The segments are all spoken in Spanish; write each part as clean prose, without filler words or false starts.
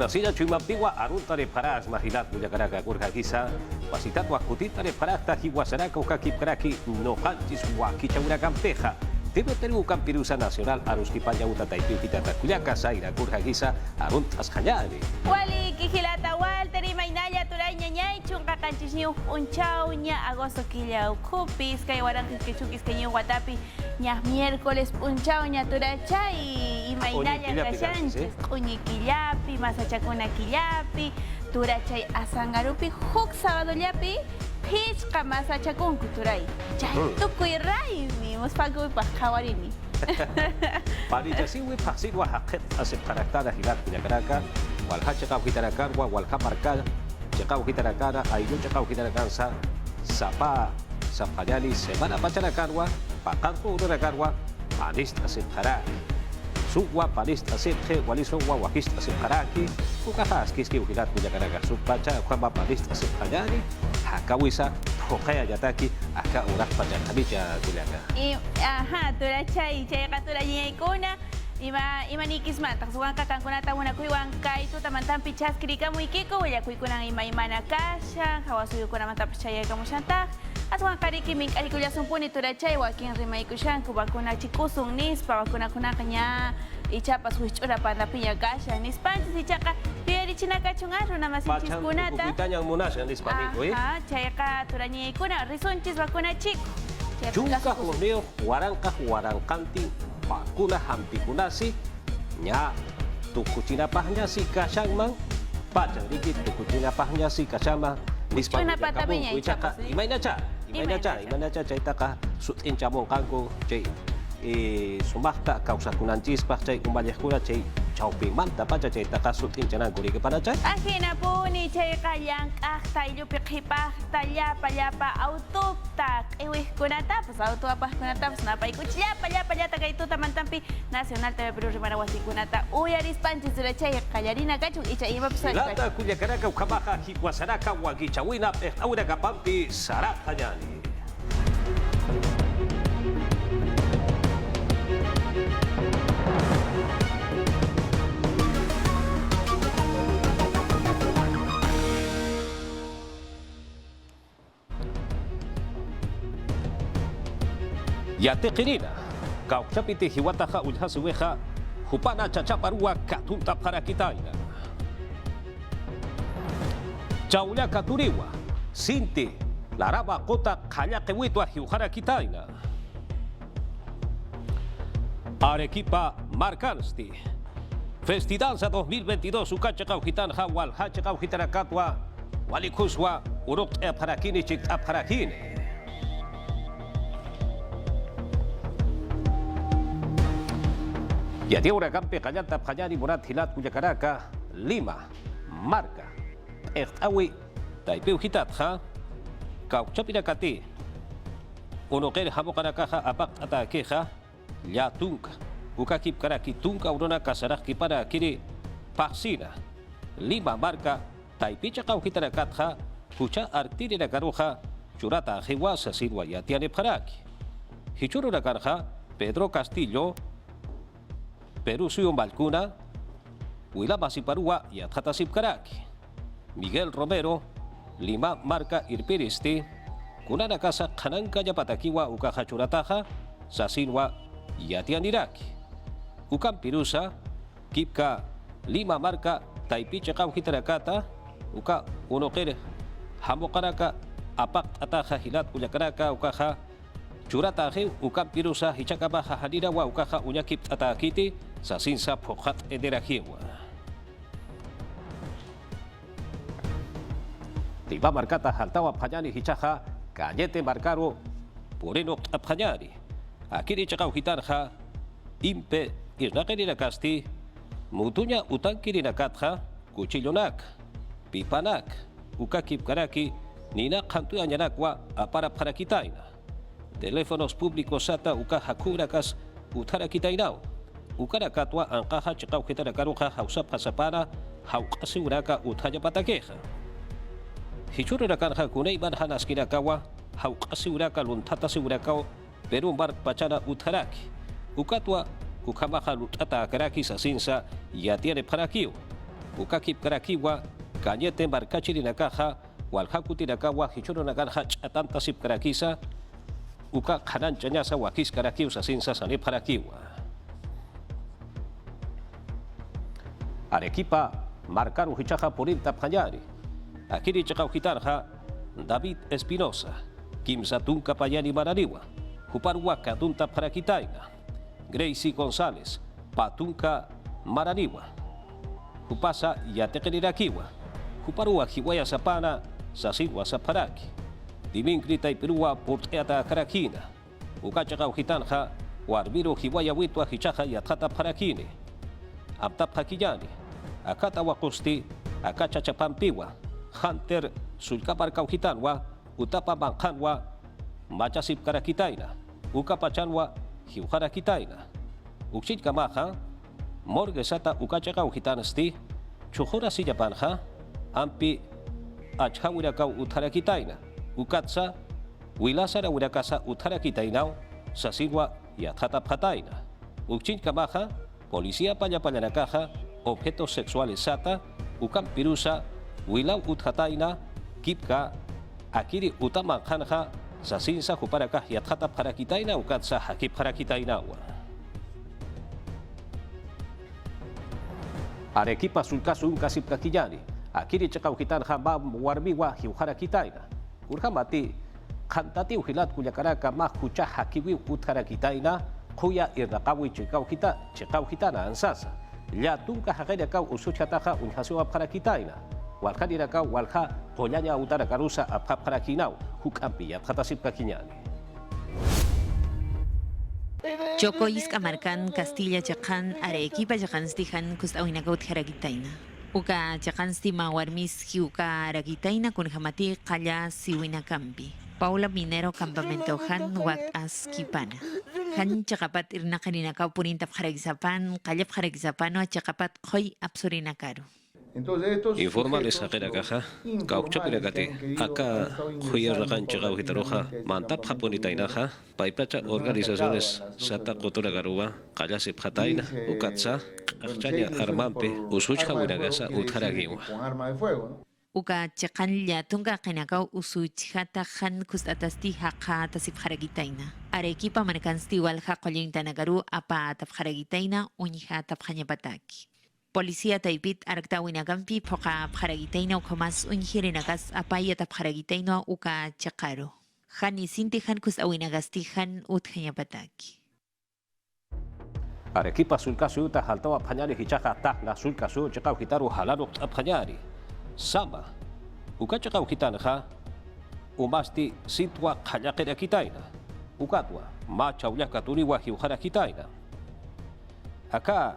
Sasilla Chuimaptiwa, Aruntare Paras, Majilat, Muyacaraca, Curjaquisa, Pasitat, Huacutitare Paracta, Jihuasaraca, Ucaquipcaraqui, Nojanchis, Huaquichaura Campeja. Debe tener un campirusa nacional, Aruskipaya, Utataipi, Pitatacuyaca, Zaira, Curjaquisa, Aruntas Jayari. Wali, Kijilata, Walter, y Mainaya, Turay, Ñañay, Chunca, Canchisniu, Unchau, Ña, Agosto, Quilla, Ucupis, Kaiwaranquis, Quechukis, Queño, Guatapi, Ña, miércoles, Unchau, Ña, Turacha, y Mainaya, Cachanchis, Uñiquillapi, Masachacuna, Quillapi, Turachay, Asangarupi, Huk, Sábado, Yapi, Pizca, Masachacun, Turay, Chay, Tucuy, Ray, Muspagu, Pajawarini. Parijasiwi, Pasigua, Haket, Aceptaracada, Gilat, Muyacaraca, Walhachacau, Hitaracarwa, Walhaparcal, Chacau, Hitaracara, Ayu, Chacau, Hitaracansa, Sapa, Zapayali, Semana Pacharacarwa, Pacanto, Uracarwa, Panista, Sepjaraki. Suwa, Panista, Sepje, Walisogua, Wakista, Sepjaraki, Ucajas, Kiski, Ujilat, Muyacaraca, Supacha, Juanma, Panista, Sepjayari, Hakawisa, Hokaya, Yataki, Aka, Urak, Pachacabilla, Tuliaca. Ajá, Turachay, Chayaka, Turayay, Kuna. Imanikis matak suwan kakangkunata una kuiwan kaitu tamantan pichas kirika muikiko waya kuikunang imaimana kasha hawasuyo kuna matapachaya kamushanta atwan kariki ming alikuya sumpuni turachay wakin rimaikushan kubakuna chikusung nispa wakuna kuna kanya ichapas huichura panda pinya kasha nispanchis ichaka pieri chinaka chungaru namasinchis kunata Kupitanya munas yang dispaniku aha chayaka turanyay kuna risunchis wakuna chiku Chungka kuneo warang kanti Pakuna hampi kunasi nya tukucina pahnya si kasang mang pajang dikit tukucina pahnya si kasama Cuna patabinya ichaka imana cha caita ka sutin camong kangko cai sumakta kausa kunancis pak cai umbalyakura cai chauping manta paja caita ka sutin canan guri kepada cai Akhina po ni chay kayang tayo pikipah talyapa autoptak iwih kunata pas auto apa kunata pas napa ikut yapa tagay itu taman tampi nasional TV Peru Rimanawasi kunata uyaris panci sudah chay kayarina kacu ica iba pesan lata kunya karaka ukabaka hikwasaraka wagicawina aura kapampi sarat hanyani Yate kirina, kau capiti hiwataha ulhasuweha, hupana cacaparua katunta para kitaina. Caulia katuriwa, sinti, laraba kota kaya kewitwa hiuhara kitaina. Arequipa Marcansti, Festidanza 2022 ukachakau kitanja wal hachakau hitarakatwa, walikuswa uruk parakini chik parakini. Ya dia orang kampe kajanta kajani murat hilat Muyacaraca, Lima, Marca, Awi, Taipeu hitat ha, kau capina kati, unoker hamokanakaha apak atakeha, ya tungka, ukakip karaki tungka urona kasarak kipada kiri, paksina, Lima Marca, Taipicha kau hitarakat ha, pucha artiri na karuha, curata hewasa sirwa ya tiane paraki. Hichuru na karha, Pedro Castillo, Peru suyo Balcuna, Huila Basiparua y Atjatasip Karaki, Miguel Romero, Lima Marca Irpiristi, Kunana Casa Kananka Yapatakiwa Ukahachurataja, Sasinwa y Atianiraki, Ukan Pirusa, Kipka, Lima Marca, Taipiche Hitarakata, Uka Unokere, Hamokaraka, Apak Ataja Hilat Muyacaraca, Ukaja, Churataje, Ukan Pirusa, Hichakabaja Hadirawa, Ukaja Uñakip Atakiti, Sasinsa Pohat Ederajiwa. Tiba marcata haltawa panyani hichaja, Cañete marcaro, Poreno apanyari. Akiri chakau hitarja, Impe Irnakerina Casti, Mutuña Utankirina Katja, Cuchillonak, Pipanak, Ukakip Karaki, Nina Kantu Añanakwa, Apara Parakitaina. Teléfonos públicos Sata Ukahakurakas, Utarakitainao. Ukarakatwa Ankaha Chakau Hitarakaruja, Hausa Pasapara, Haukasiuraka Utaya Patakeja. Hichuru Rakarja Kuneiban Hanaskinakawa, Haukasiuraka Luntata Siurakao, Perú Bar Pachana Utaraki. Ukatwa Ukamaha Lutata Karaki Sasinsa, Yatiane Parakio. ukakip karakiwa kanyete markachiri nakaja walhakuti nakawa hichoro nakanja chatanta sip karakisa uka kanan chanyasa wakis karakiu sasinsa sanip karakiwa. Arequipa marcaron hichaja por el tapjayari. Akiri chakau hitarja David Espinosa, Kimsa Tunca Payani Maraniwa, Juparhuaca Tunta Parakitaina, Gracie González, Patunca Maraniwa, Jupasa Yatequeriraquiwa, Juparua Jiwaya Zapana, Sasigua Zaparaki, Dimincri Perúa Porteata Carakina, Ucachacau Gitanja, Warbiro Jiwaya Huitua Hichaja Yatata Parakine, Aptap Hakiyani, Akata Wakusti, Akacha Chapampiwa, Hunter Sulkapar Kaukitanwa, Utapa Bankanwa, Machasip Karakitaina, Ukapachanwa, Hiuhara Kitaina, Ukchit Kamaha, Morgesata Ukachakau Hitanasti, Chuhura Sillapanja, Ampi Achhawiracau Utarakitaina, Ukatsa, Wilasara Urakasa Utarakitainao, Sasigua Yatata Pataina, Ukchit Kamaha, Policía Payapayanakaja, Objetos Sexuales Sata, Ukampirusa, Wilau Uthataina, Kipka, Akiri Utamanjanja, Sasinsa Juparaka Yatata Parakitaina, Ukatsa Hakip Parakitainawa. Arequipa Sulcasu Uncasip Kakillani, Akiri Chakaukitan Hambam Warmiwa, Hiuhara Kitaina, Urhamati, Kantati Uhilat Kuyakaraka, Makucha Hakiwi Utharakitaina, Kuya Irnakawi Chekauhitana, Ansasa, Yatunka Hagerakau Usuchataja, Unhasua Parakitaina. Walhadiraka walha Poñaña Utara Carusa a Paparakinau, Hukampi, Hatasip Kakiñani. Choco Iscamarcan, Castilla Chacan, Arequipa Chacanstijan, Custawinagot Haragitaina. Uka Chacanstima Warmis, Hiuka Aragitaina, con Jamati, Kaya, Siwinakampi. Paula Minero, Campamento Han, Wat Askipana. Han Chacapat Irnakarinaka, Purinta Haragizapan, Kalep Haragizapano, Chacapat Hoi Absurinakaru. Informales a caja, Cauchapiracate, Aka, Huyarragan Chagauhitaroja, Mantap Japonitainaja, Paipacha Organizaciones Santa Cotura Garua, Callasip Hataina, Ukatsa, Achanya Armampe, Usucha Winagasa, Utharagiwa. Uka Chakanlia Tunga Kenakau Usuchata Han Kustatasti Haka Tasip Haragitaina. Arequipa Marcansti Walha Colintanagaru, Apa Tafharagitaina, Uniha Tafhanyapataki. Policía Taipit Arctawinagampi, Poca Paragitaino, Comas Unhirinagas, Apaya Paragitaino, Uka Chacaro. Han y Sintihan Custawinagastihan, Uthanyapataki. Arequipa Sulcasu Uta Haltoa Pañari Hichaja Tacna Sulcasu, Chacau Hitaru Halano Pañari. Sama, Uka Chacau Hitanja, Umasti Sitwa Hayakera Kitaina, Ukatwa, Macha Uyakaturiwa Hiuhara Kitaina. Acá.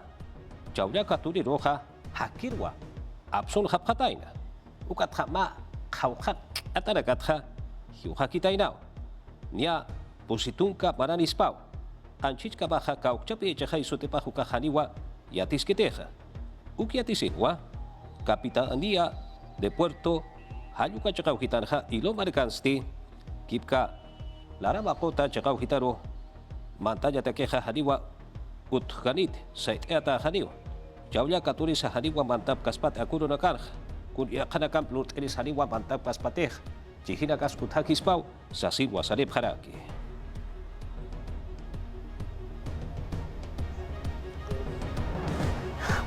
Chauliaka Turi Roja, Hakirwa, Absol Hapataina, Ukatama, Hauhat, Atarakatha, Hiuhakitainao, Nia, Pusitunka, Maranispau, Anchichka Baja, Kauchapi, Chahaisotepajuka Haniwa, Yatisketeja, Ukiatisinwa, Capitanía de Puerto, Hayuka Chakauhitanja, y lo Marcansti, Kipka, Laramacota, Chakauhitaro, Mantalla Tequeja, Haniwa, Utganit, Saiteata Haniwa. Jaulia Katuris Haniwa Mantap Kaspat Akuro Nakarja, Kuriakanakam Lut Eris Haniwa Mantap Kaspatej, Chihina Kaskutakis Sasilwa Sareb Haraki.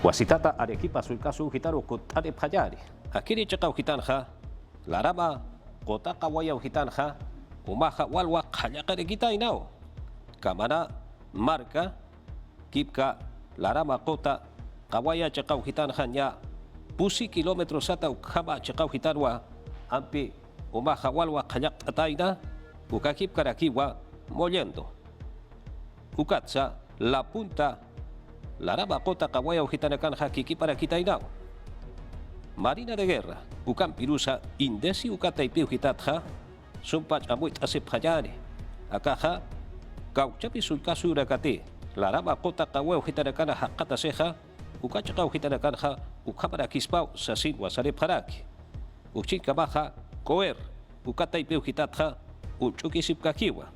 Wasitata Arequipa Sulcasu Gitaro Kutare Payari, Akiri Chakau Gitanja, Larama, Kotaka Waya Gitanja, Umaha Walwa Hayakare Gitainao, Kamana, Marca, Kipka, Larama Kota, Kawaya Chakau Gitanja Nya, Pusi kilómetros Sata Ukama Chakau Gitarwa, Ampi, Umaha Walwa Hayak Ataina, Ukakip Karakiwa, Mollendo. Ukatsa, La Punta, Larama Kota Kawaya Ujitanakanja Kiki para Kitainao. Marina de Guerra, Ukampirusa, Indesi Ukataipi Ujitatja, Sumpach Amuit Asip Hayane, Akaja, Kauchapi Sulcasu Urakate, Larama Kota Kawaya Ujitanakana Hakata Seja, Ukachaka Ujitanakanja, Ukamara Kispau, Sasin Wasarep Haraki, Uchika Baja, Coer, Ukataipi Ujitatja, Uchukisip Kakiwa,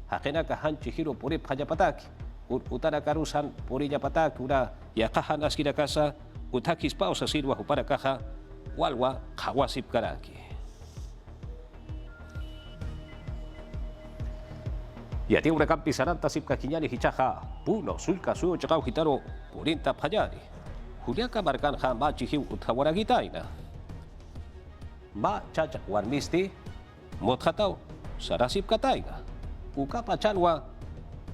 Hakenaka Hanchihiro Purip Hayapataki. Utara Karusan, Purilla Patak, una Yakahan Askira Casa, utakis pausa sirwa hupara caja walwa hawasip karaki. Y a ti una campisaranta sip kakiñani hichaja puno sulka suyo chakau hitaro purinta payani. Juliaka marcan ha machi hiu uthawaragitaina. Ma chacha warmisti mothatau sarasip kataina. Ukapa chanwa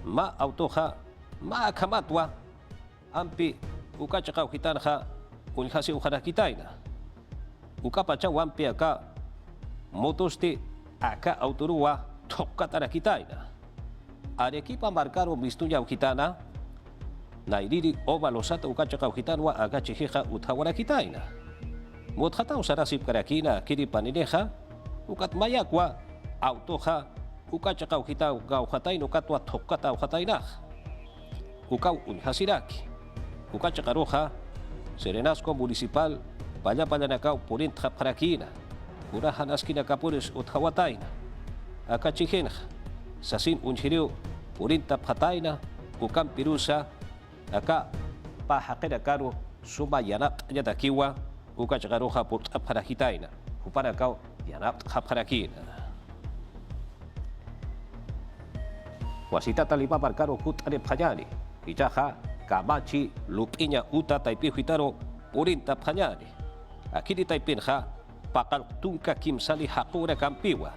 ma autoja ma akamatwa ampi ukachakau hitanja unhasi uharakitaina. Ukapa chawampi aka motosti aka autorua tokatarakitaina. Arequipa marcaron mistunya ukitana nairiri ovalosata ukachakau hitanwa agachijeja uthawarakitaina. Mothatau sarasip karakina kiri panineja ukat mayakwa autoja ukachakau hitau gau hataino katwa tokata uhatainaj. Ukau unhasiraki. Ukachakaroja Serenazgo Municipal Pallapanakau Porintja Parakina. Urahan askina kapures uthawataina. Akachijenja. Sasin unchireu Porinta Pataina. Ukam pirusa. Aka pahakera karo suma yanap yatakiwa. Ukachakaroja por parakitaina. Uparakau yanap parakina. Wasita talipa marcaro kut ane payani. Ijaja Kamachi lupinya uta taipi hitaro purinta panyani. Akini taipinja pakal tunka kimsali hakura kampiwa.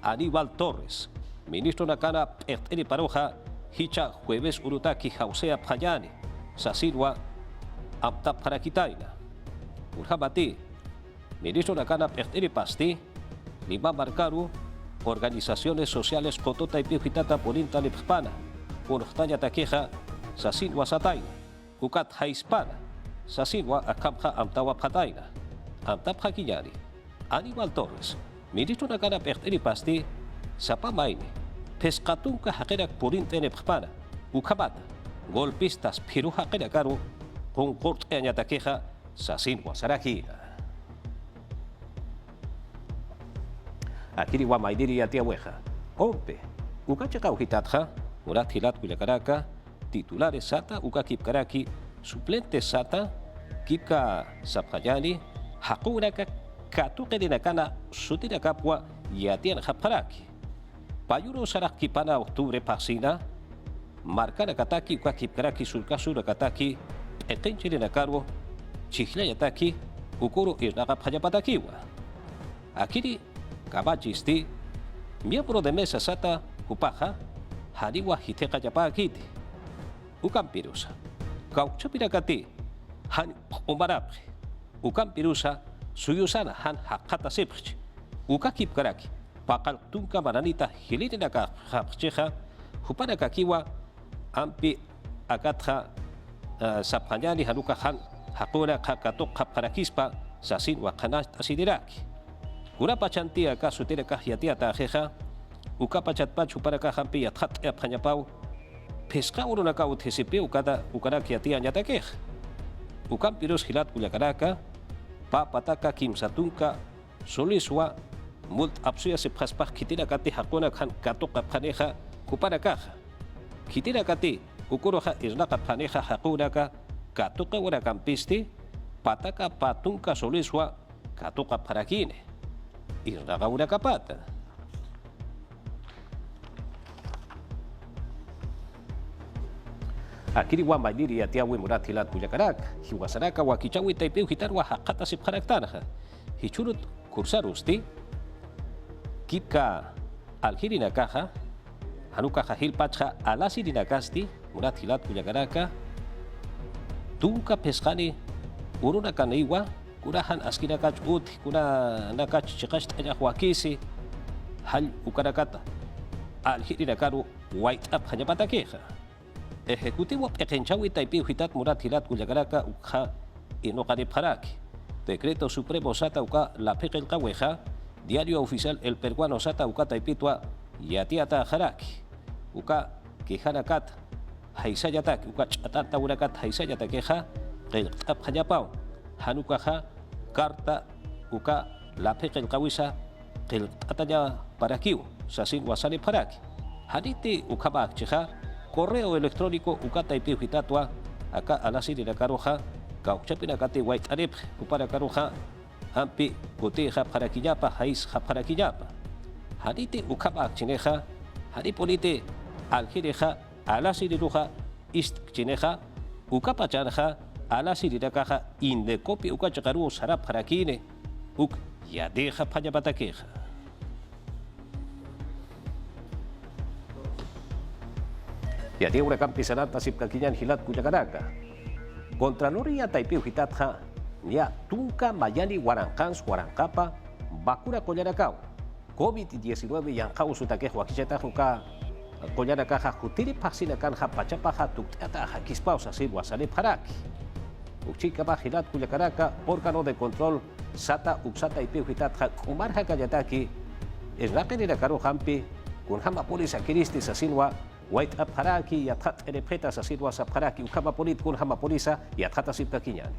Aníbal Torres, ministro nakana perteni paroja hicha jueves urutaki hausea panyani. Sasilwa amta parakitaina. Urhabati, ministro nakana perteni pasti lima marcaru organizaciones sociales kotota taipi hitata purinta lipspana. Urhtanya takeja Sasilwa sataina, kukat haispana, sasilwa akamha amtawa pataina, amtapha kinyari, Aníbal Torres, ministro nakana perteni pasti, sapamaini, pescatunka hakerak purintene pspana, ukabata, golpistas piru hakerakaru, con corte añataqueja, sasilwa sarakina. Akiri wa maidiri atia weja, ompe, ukachakau hitatja, urat hilat kuyakaraka, titulares sata uka kipkaraki suplente sata kipka sapayani hakuraka katuke dinakana sutinakapwa yatian haparaki payuro sarak kipana octubre pasina marcana kataki uka kipkaraki sulkasura kataki etenche dinakaro chihla yataki ukuro irnaga payapatakiwa akiri kabachisti miembro de mesa sata upaja hariwa hiteka yapakiti Ukam pirusa, kau chapirakati, han umarapri. Ukam pirusa, suyusana han hakata sepchi. Ukakip karaki, pakal tunka maranita hilitinaka hapcheja, hupanaka kiwa, ampi akatha sapanyani hanuka han hakura kakatok haparakispa, sasin wakanas asidiraki. Urapa chantia ka sutiraka yatia tajeja, ukapachatpach uparaka hampi yathat apanyapau, pesca uno na kau TCP ukara kiatia nyatakeh. Ukam pirus hilat kuyakaraka, papataka kimsatunka, soliswa, mult apsuya se paspah kitira kati hakuna kan katoka paneja kuparakaja. Kitira kati ukuroja isnaka paneja hakunaka katoka ura kampisti, pataka patunka soliswa katoka parakine. Isnaka ura kapata. Akiri wa maidiri atia we murat hilat kuyakaraka, hiwasaraka wa kichawi taipeu hitarwa hakata sip karaktanaja. Hichurut kursarusti, kipka alhiri nakaja, hanuka hajil pacha alasiri nakasti, murat hilat kuyakaraka, tunka pescani uruna kaneiwa, kurahan askina kach ut, kuna nakach chikash tanya huakisi, hal ukarakata, alhiri nakaru white up hanya patakeja. Ejecutivo Pekenchawi Taipei Hitat Murat Hilat Kuyakaraka Ukha Inokane Paraki. Decreto Supremo Sata Uka La Pekel Kaweja. Diario Oficial El Peruano Sata Uka Taipitua Yatiata Haraki. Uka Kihanakat Haisayatak Uka Chatata Urakat Haisayatakeja. El Tapjayapau. Hanukaja Karta Uka La Pekel Kawisa. El Tataya Parakiu. Sasin Wasani Paraki. Haniti Ukabak Cheja. Correo electrónico ukata ipiu hitatua acá a la siri la caroja kauchapina kati white arip upara karuja ampi kuti hapharakillapa hais hapharakillapa hariti ukapa chineja haripolite aljireja alasiriruja ist chineja ukapa chanja alasirirakaja indekopi ukachakaru sarap harakine uk yadeja phayapatakeja. Yadi ura kampisanat tasip kakinyan hilat kuyakaraka. Contraloria taipiu hitatja nia tunka mayani warankans warankapa bakura koyarakau. COVID-19 yang kau sutakeh wakisheta huka koyarakaja jutiri paksinakan ha pachapaja tukteata ha kispau sasir wasalip haraki. Ukchikapa hilat kuyakaraka órgano de control sata uksata ipiu hitatja kumarja kayataki esnakenira karo hampi kunhama polisa kiristi sasinwa White up haraki ya tat erepeta sa sidwa sa haraki ukama polit kun hama polisa ya tat asip kakinyani.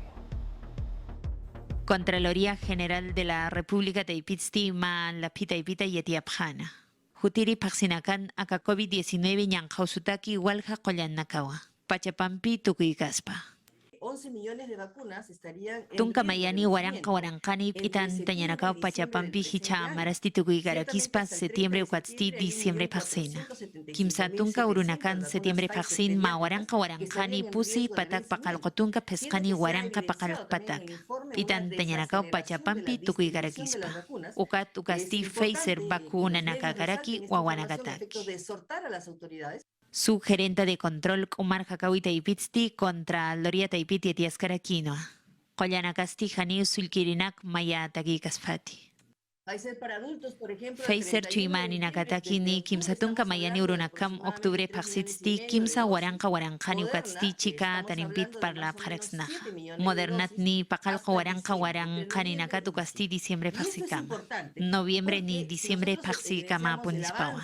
Contraloría General de la República Taipitsti ma la pita ipita yetiapjana. Jutiri paksinakan aka COVID-19 yang kausutaki walja koyan nakawa. Pachapampi tukikaspa. 11 millones de vacunas estarían en Tunka mayani waranka warankani itan tañanakao pachapampi hicha marasti tukuikarakispa septiembre ukatsti diciembre paksina. Kimsa tunka urunakan septiembre paksin ma waranka warankani pusi patak pakalkotunka peskani waranka pakal patak. Itan tañanakao pachapampi tukuikarakispa. Ukat ukasti Pfizer vacuna nakakaraki wawanakataki. Su gerente de control Kumar Jakawi Taipitsti contra Loria Taipiti Etiascarakino. Koyanakasti Jani Sulkirinak Maya Taki Kaspati. Pfizer para adultos, por ejemplo. Pfizer Chuimani Nakataki ni Kimsatunka Mayani Urunakam Octubre Paxitsti Kimsa Waranka Warankani Ukatsti Chika Tanimpit Parla Paraxnaja. Modernat ni Pakalko Waranka Warankani Nakatukasti Diciembre Paxikama. Noviembre ni Diciembre Paxikama Punispawa.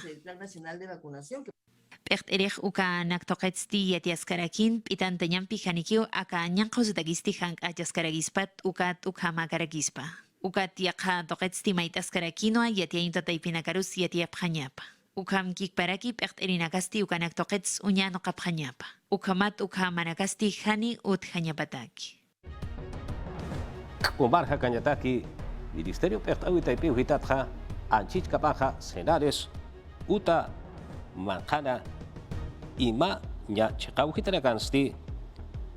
Pecht erich uka naktoketsti yatiaskarakin pitan tenyampi hanikio aka nyankosutagisti hank ajaskaragispat ukat ukama karagispa. Ukat yakha toketsti maitaskarakinoa yatiainta taipinakarus yatiapjanyapa. Ukam kikparaki pecht erinakasti uka naktokets unyano kapjanyapa. Ukamat ukamanakasti hani uthanyapataki. Kumar hakanyataki Ministerio pecht awi taipiu hitatja anchich kapaja senares uta manjana ima nya chikauhitana kansti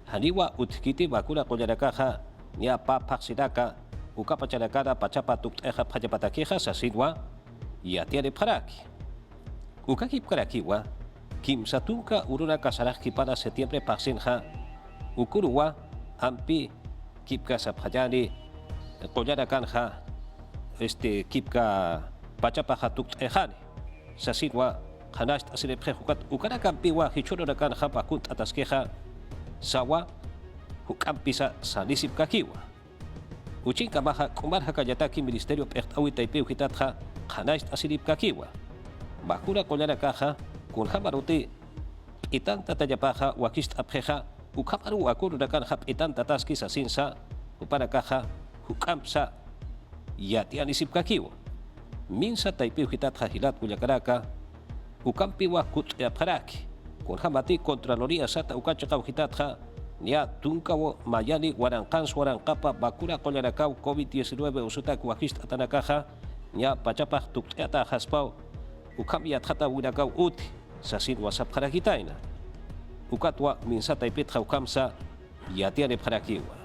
haniwa utkiti bakuna koyarakaja nya pa paksiraka ukapachanakara pachapa tukteja pachapatakeja sasidwa yatiare paraki ukakip karakiwa kimsatunka uruna kasaraki para septiembre paksinja ukuruwa ampi kipka sapjani koyarakanja kipka pachapaja tuktejani sasidwa Hanast asile prejukat ukarakampiwa hichororakan hapakut ataskeja sawa hukampisa salisip kakiwa. Uchinka maha kumar hakayataki Ministerio Pechtawi Taipeu hitatja hanast asilip kakiwa. Bakura kolarakaja kun hamaruti itanta tayapaja wakist apjeja ukamaru akururakan hap itanta taskis asinsa uparakaja hukampsa yatianisip kakiwa. Minsa Taipeu hitatja hilat kuyakaraka ukampiwa kutya paraki kun hamati Contraloría sata ukachakaw hitatja nia tunkawo mayani warankans warankapa bakura kolarakaw COVID-19 usutak wakist atanakaja nia pachapaj tukteata haspau ukamiyat hata winakaw uti sasin wasap harakitaina ukatwa minsa taipitja ukamsa yatiane parakiwa.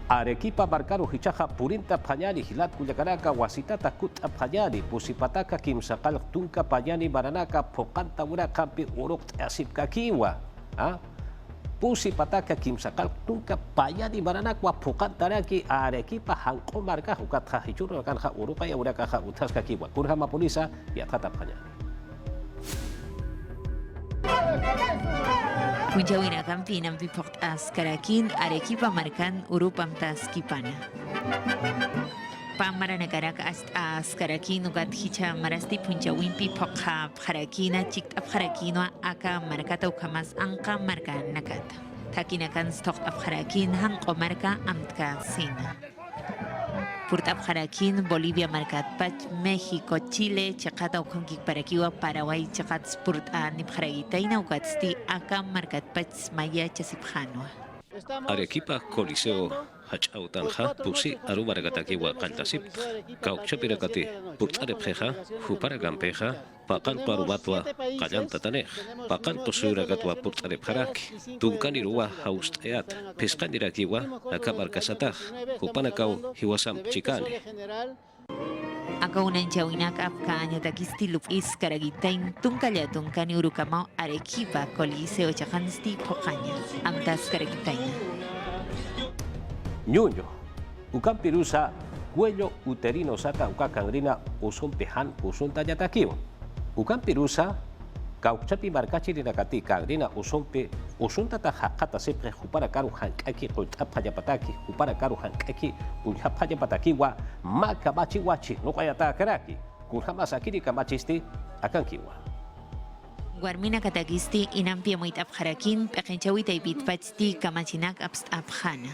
Arequipa marcaru hichaja purinta panyani hilat kuyakaraka wasitata kuta panyani pusipataka kimsakal tunka panyani baranaka pokanta ura kampi uruk asip kakiwa pusipataka kimsakal tunka panyani baranaka pokanta raki Arequipa hangko marka hukatha hichuro kan ha uruka ya uraka ha utas kakiwa kurhama polisa ya tata panyani. Punjawina kampi nampi port askarakin Arequipa markan urupam tas kipana. Pamara nagaraka askarakin ugat hicha marasti punjawimpi pokha harakina chikt harakino aka markata ukamas angka marka nakata. Takinakan stok harakin hang o marka amtka sina. Purtap Jaraquín, Bolivia Marcatpach, México, Chile, Chacata Uconquic Paraquiwa, Paraguay, Chacats Purta Nipjaragitaina, Ucatsti, Acá Marcatpach, Maya Chasipjanua. Arequipa, Coliseo, Hachautalja, Pusi, Arubaragatakiwa, Kaltasip, Cauchapirakati, Purtarepeja, Juparagampeja, Pacanto Arubatua, Callantatanej, Pacanto Suragatwa Purtareparaki, Tuncanirua, Hausteat, Pescandirakiwa, Acabarcasataj, Jupanacau, Hiwasam Chicane. Akaunan Chawinac Apcaña Taquisti Lupis Caragitain, Tuncaya Tuncani Urucamao, Arequipa, Coliseo Chajansti, Pocaña, Amtas Caragitaina. Ñuño, Ucam Pirusa, Cuello Uterino Sata Ucacangrina, Usun Pejan, Usun Tayatakiu. Ucam Pirusa, Cauchapi Marcachi Rinacati, Cangrina, Usumpe, Usun Tata Hakata Sepre, Juparacaru Hankaki, Apayapataki, Juparacaru Hankaki, Unhapayapatakiwa, Macabachiwachi, no Kayata Karaki, Kunhamasakiri Kamachisti, Akankiwa. Guarmina Katagisti, Inampia Muitap Jaraquín, Pequenchawita y Bitpachti, Kamachinak Abst Abjana.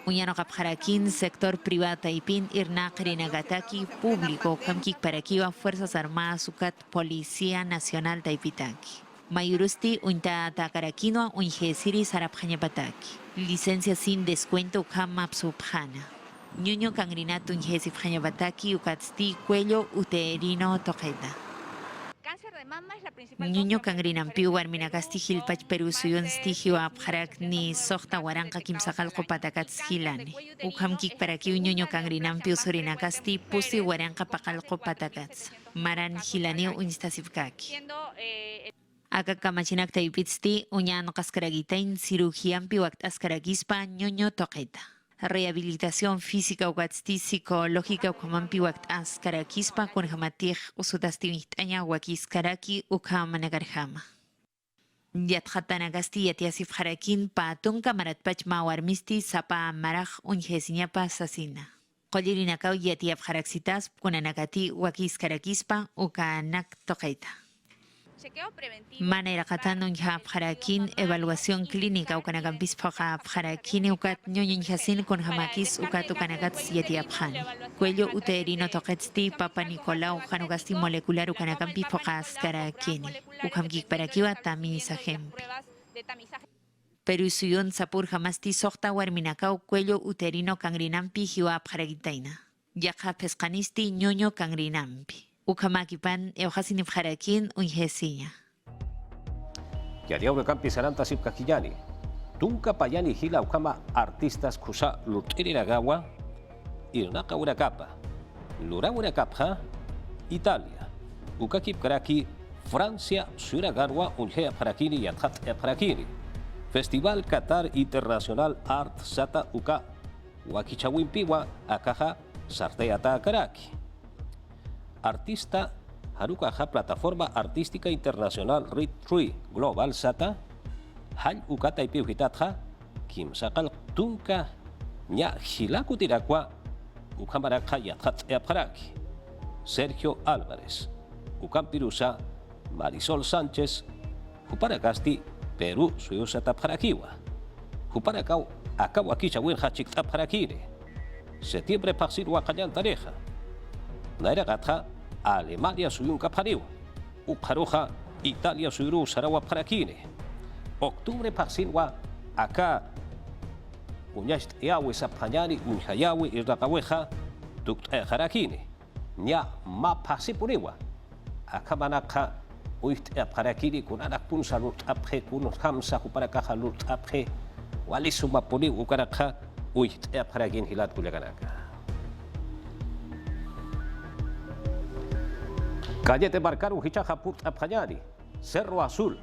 Uñano Jaraquín, sector privado Ipin, Irna Gataki, público, Kamkik Parakiwa, Fuerzas Armadas, Ucat, Policía Nacional Taipitaki. Mayurusti, Unta Takaraquino, Unjesiri Sarapjanyapataki. Licencia sin descuento, Ukam Subhana. Ñuño Cangrinato, Unjesipjanyapataki, Ucatsti, Cuello, Uterino, Toqueta. Niño Cangrinampiu, Arminagasti Hilpach Perú, Suyon Stigio Abharak, ni Sohta Waranka Kimsakalko Patakats Hilani. Ukamkik para que un niño Cangrinampiu Sorinagasti, Pusi Waranka Pakalko Patakats. Maran Hilani Unistasivkaki. Aka Kamachinak Taipitsti, Uñano Cascaragitain, Cirugiampiu Actascaragispa, Ñoño Toqueta. Rehabilitación física ugatsti psicológica ukamampi waktas karakispa con jamatij usutastimitaña wakis karaki ukamanagarjama. Yatjatanagasti yatiasif jarakin pa tunka maratpach mawarmisti sapa maraj unjesiñapa sasina. Qollirinakaw yatiap jaraksitas kunanakati wakis karakispa ukanak toqaita. Manera katano ya jarakin evaluación clínica ukanagampis paga jarakin ukat ñoño jasin con jamakis ukat ukanagat siete abjan. Cuello uterino toquetsti papa Nicolau janugasti molecular ukanagampi pagas karakin. Ukamgik para kiwa tamizajem. Pero suyon sapur jamasti sohta warminakau cuello uterino cangrinampi hiwa jaragitaina. Yaja pescanisti ñoño cangrinampi. Ukamakipan euhasin Jaraquín unjesiña. Yadiaure Campi Saranta Sipkakillani. Tunka Payani Hila Ukama artistas Kusa Lutiragawa, Irnaka Urakapa, Lura Urakapha, Italia. Ukakip Karaki, Francia, Suragarwa, Unjea Parakini y Athat Parakini. Festival Qatar Internacional Art Sata Uka, Wakichawimpiwa, Akaha, Sarteata Karaki. Artista Harukaja Plataforma Artística Internacional Rit Tree Global Sata Hal Ukata y Piuhitatja Kim Sakal Tunka Nya Hilaku Tirakwa Ukamaraka Yathat Eaparaki Sergio Álvarez Ukampirusa Marisol Sánchez Juparacasti Perú Suyusata Parakiwa Juparacau Akawakicha Wilhachik Taparakire Septiembre Pasir Wakayan Tareja Naira Gatha, Alemania suyun kapariu. Uparoja, Italia suyuru sarawa parakine. Octubre pasinwa, acá, uñast yawe sapanyani, unhayawe irrakaweja, dukt jarakine. Nya ma pasipuriwa. Acá manaka, uist parakini, kunanak pun salut apre, kun hamsa kuparakaha lut apre, walisuma puni ukanaka, uist parakin hilat kuleganaka. Calle de Barcaru, Hichaja Purt Apjayani, Cerro Azul,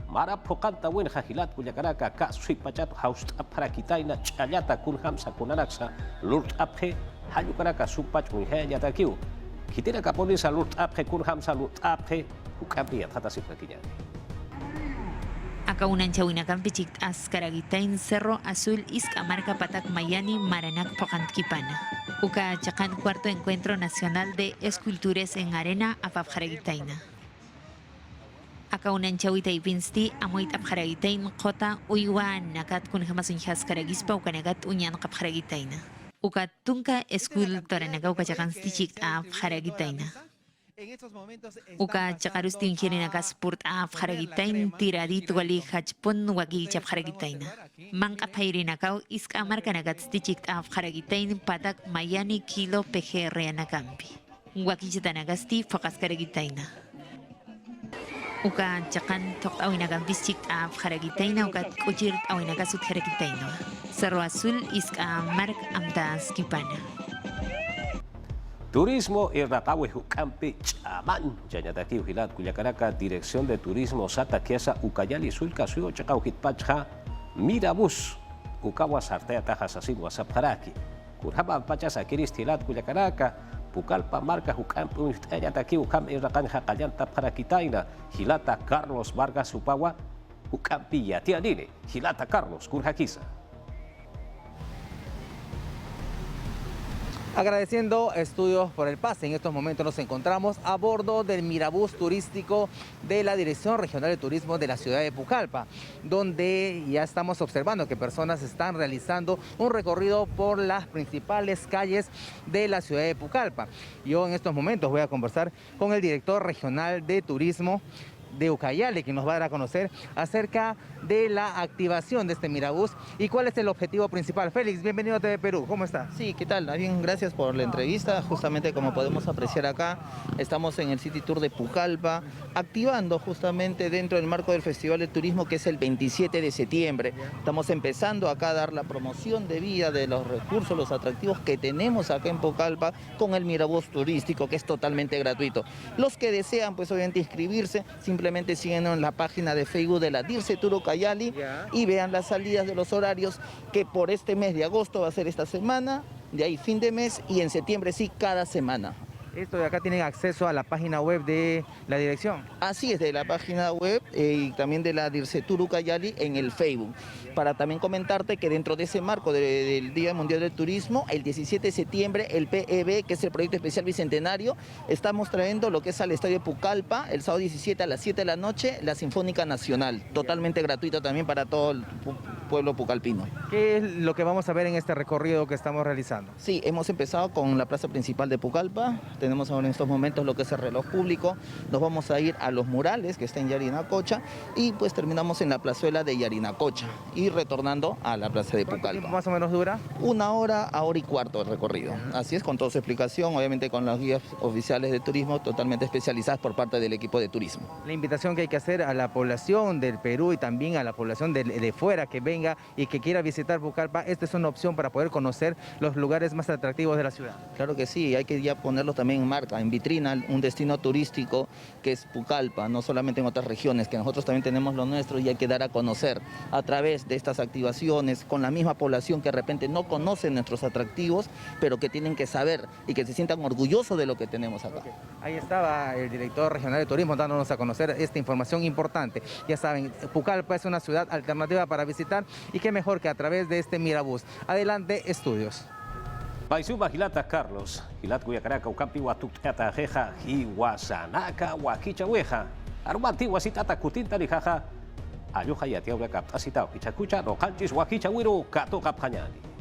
Marapocanta, Buen Jajilat, Cuyacaraca, Casui Pachat, Haust Aparakitaina, Chayata, Kunhamsa, Kunanaxa, Lurt Apje, Hayucaraca, Supach, Munheya Takiu, Kitira Capolisa, Lurt Apje, Kunhamsa, Lurt Apje, Ucapia, Tatasipakillani. Acá un anchawinakampichik Ascaragitain, Cerro Azul, Iscamarca, Patak Mayani, Maranak, Pocantkipana. Uka Chacán, cuarto encuentro nacional de esculturas en arena Apapjaragitaina. Acá un anchawita y pinsti, Amoit Apjaragitain, Jota, Uyuan, Nakat kun Hamasun Haskaragispa, Ukanagat, Unyan Kapjaragitaina. Uka tunka eskul toranaka uka chakanstichik af haragitaina. Uka chakarustin kirina sport af haragitain tiradit wali hachpon waki chap haragitaina. Manka pairinakau iska markanagastichik af haragitain patak mayani kilo PGR anakampi. Waki chitanagasti fakas karagitaina. Uka chakan tok awinagampis af haragitaina uka kuchir awinagasut haragitaina. Cerro Azul iska mark amta skipana. Turismo Irratawe Hucampi Chaman, Yanyataki Ujilat, Cuyacaraca, Dirección de Turismo Sata Kiasa, Ucayali, Sulca, Suyo, Chacauhit Pacha, Mirabus, Ucawa Sartea, Tajas, Así, Guasapjaraki, Curjaba, Pachas, Akiris, Tilat, Cuyacaraca, Pucalpa, Marca, Hucampi, Yanyataki, Ucam, Irracanja, Callanta, Paraquitaina, Gilata, Carlos, Vargas, Upawa, Hucampi, Yatianine, Gilata, Carlos, Curjaquiza. Agradeciendo a Estudios por el pase. En estos momentos nos encontramos a bordo del Mirabús turístico de la Dirección Regional de Turismo de la ciudad de Pucallpa, donde ya estamos observando que personas están realizando un recorrido por las principales calles de la ciudad de Pucallpa. Yo en estos momentos voy a conversar con el director regional de turismo de Ucayali, que nos va a dar a conocer acerca de la activación de este Mirabús y cuál es el objetivo principal. Félix, bienvenido a TV Perú, ¿cómo está? Sí, ¿qué tal? Bien, gracias por la entrevista. Justamente como podemos apreciar acá, estamos en el City Tour de Pucallpa, activando justamente dentro del marco del Festival de Turismo, que es el 27 de septiembre. Estamos empezando acá a dar la promoción de vida de los recursos, los atractivos que tenemos acá en Pucallpa con el Mirabús turístico, que es totalmente gratuito. Los que desean, pues obviamente inscribirse, simplemente siguen en la página de Facebook de la Dirce Tour Ucayali y vean las salidas de los horarios, que por este mes de agosto va a ser esta semana, de ahí fin de mes, y en septiembre sí, cada semana. Esto de acá tienen acceso a la página web de la dirección. Así es, de la página web y también de la Dirce Tour Ucayali en el Facebook. Para también comentarte que dentro de ese marco del Día Mundial del Turismo, el 17 de septiembre, el PEB, que es el Proyecto Especial Bicentenario, estamos trayendo lo que es al Estadio Pucallpa, el sábado 17 a las 7 de la noche, la Sinfónica Nacional, totalmente gratuita también para todo el pueblo pucallpino. ¿Qué es lo que vamos a ver en este recorrido que estamos realizando? Sí, hemos empezado con la plaza principal de Pucallpa. Tenemos ahora en estos momentos lo que es el reloj público. Nos vamos a ir a los murales que está en Yarinacocha y pues terminamos en la plazuela de Yarinacocha y retornando a la plaza de ¿Cuánto Pucallpa. tiempo más o menos dura? 1 hora a hora y cuarto el recorrido. Así es, con toda su explicación, obviamente con las guías oficiales de turismo totalmente especializadas por parte del equipo de turismo. La invitación que hay que hacer a la población del Perú y también a la población de fuera que venga y que quiera visitar Pucallpa, esta es una opción para poder conocer los lugares más atractivos de la ciudad. Claro que sí, hay que ya ponerlo también en marca, en vitrina, un destino turístico que es Pucallpa, no solamente en otras regiones, que nosotros también tenemos lo nuestro y hay que dar a conocer a través de estas activaciones con la misma población que de repente no conoce nuestros atractivos, pero que tienen que saber y que se sientan orgullosos de lo que tenemos acá. Ahí estaba el director regional de turismo dándonos a conocer esta información importante. Ya saben, Pucallpa es una ciudad alternativa para visitar y qué mejor que a través de este Mirabús. Adelante, Estudios. Paisuma Gilata Carlos, Gilat Cuyacaraca, Ucampi, Huatucteata, Jeja, Hiwasanaka, Huaquichahueja, Arumati, Huasitata, Cutinta, Lijaja, Ayuja y Atiaura Captacita, Pichacucha, Rojanchis, Huaquichahuiro, Cato Capjañani.